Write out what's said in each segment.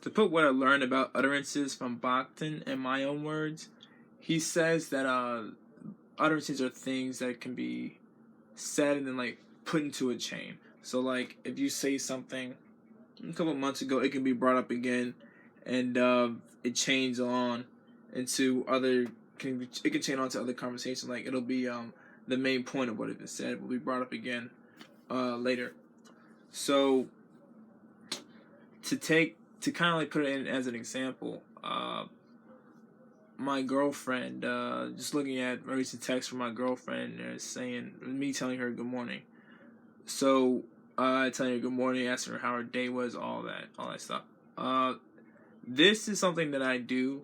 to put what I learned about utterances from Bhaktin in my own words, he says that utterances are things that can be said and then like put into a chain. So like if you say something a couple months ago, it can be brought up again, and it chains on into other. It can chain on to other conversations. Like it'll be the main point of what it was said will be brought up again later. So to kind of like put it in as an example, my girlfriend, just looking at a recent text from my girlfriend, saying me telling her good morning. So telling her good morning, asking her how her day was, all that stuff. This is something that I do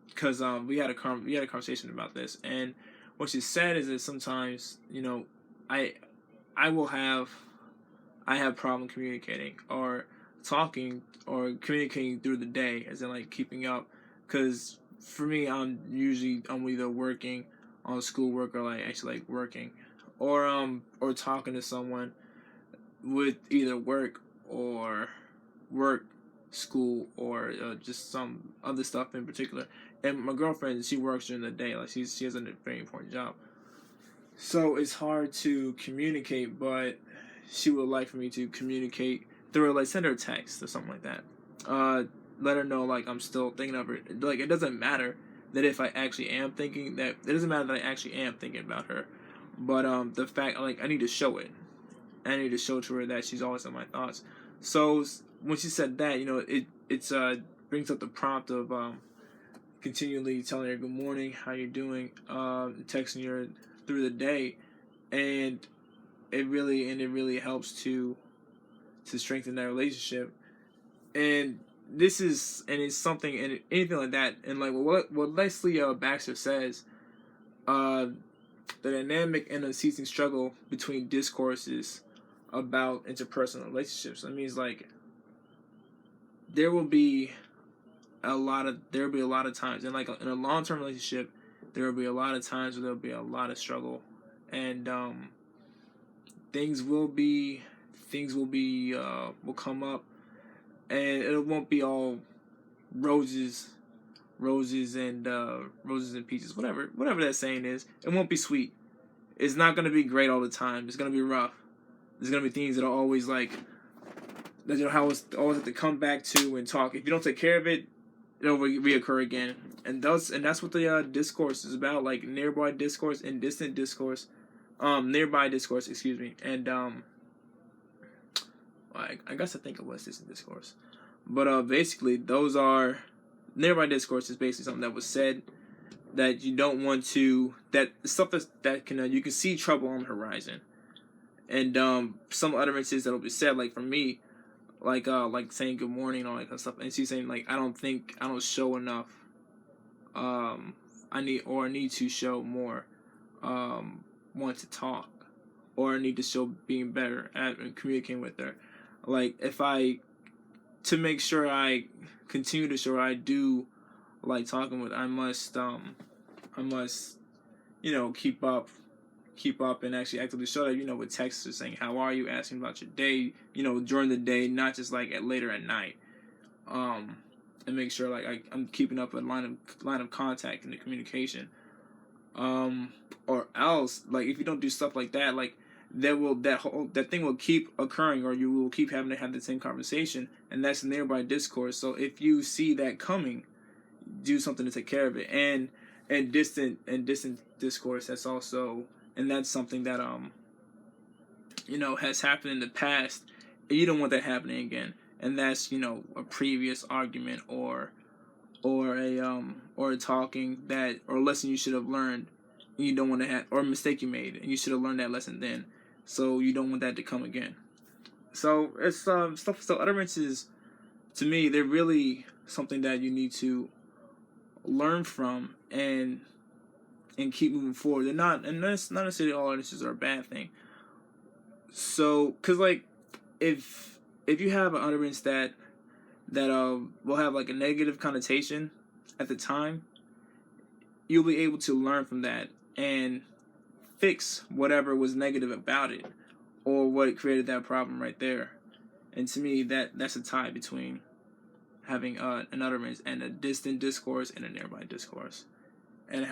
because we had a conversation about this, and what she said is that sometimes I have problem communicating or talking or communicating through the day, as in like keeping up, because for me I'm either working on schoolwork or like actually like working or talking to someone with either work, school, or just some other stuff in particular. And my girlfriend, she works during the day, like she has a very important job, so it's hard to communicate. But she would like for me to communicate through, like send her a text or something like that. Let her know like I'm still thinking of her. Like it doesn't matter that if I actually am thinking that. It doesn't matter that I actually am thinking about her, but the fact like I need to show it. I need to show to her that she's always in my thoughts. So when she said that, it brings up the prompt of continually telling her good morning, how you doing, texting her through the day, and it really helps to strengthen that relationship. And it's something, and anything like that, and like what Leslie Baxter says, the dynamic and unceasing struggle between discourses about interpersonal relationships. That means like there will be a lot of times, and like in a long-term relationship, there will be a lot of times where there will be a lot of struggle, and things will come up, and it won't be all roses and peaches, whatever that saying is. It won't be sweet. It's not going to be great all the time. It's going to be rough. There's going to be things that are always like that you'll always have to come back to and talk. If you don't take care of it, it'll reoccur again. And that's what the discourse is about, like nearby discourse and distant discourse. Nearby discourse, excuse me. And I guess I think it was distant discourse. But basically those are nearby discourse is basically something that was said that you don't want to, that stuff that can you can see trouble on the horizon. And some utterances that'll be said, like for me, like saying good morning and all that kind of stuff, and she's saying like I don't show enough. I need to show more. Want to talk, or I need to show being better at communicating with her. Like to make sure I continue to show I do like talking with, I must keep up and actually actively show that, with texts or saying how are you, asking about your day, during the day, not just like later at night, and make sure like I'm keeping up a line of contact in the communication, or else like if you don't do stuff like that, like that thing will keep occurring, or you will keep having to have the same conversation, and that's nearby discourse. So if you see that coming, do something to take care of it. And distant discourse, that's also, and that's something that has happened in the past, and you don't want that happening again. And that's a previous argument or a talking that, or a lesson you should have learned, and you don't want to have, or a mistake you made and you should have learned that lesson then, so you don't want that to come again. So it's stuff. So utterances, to me, they're really something that you need to learn from and keep moving forward. They're not, and that's not necessarily all utterances are a bad thing. So, cause like if you have an utterance that will have like a negative connotation at the time, you'll be able to learn from that and fix whatever was negative about it, or what created that problem right there. And to me, that's a tie between having an utterance and a distant discourse and a nearby discourse, and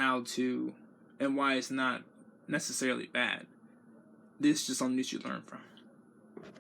why it's not necessarily bad. This is just something that you learn from.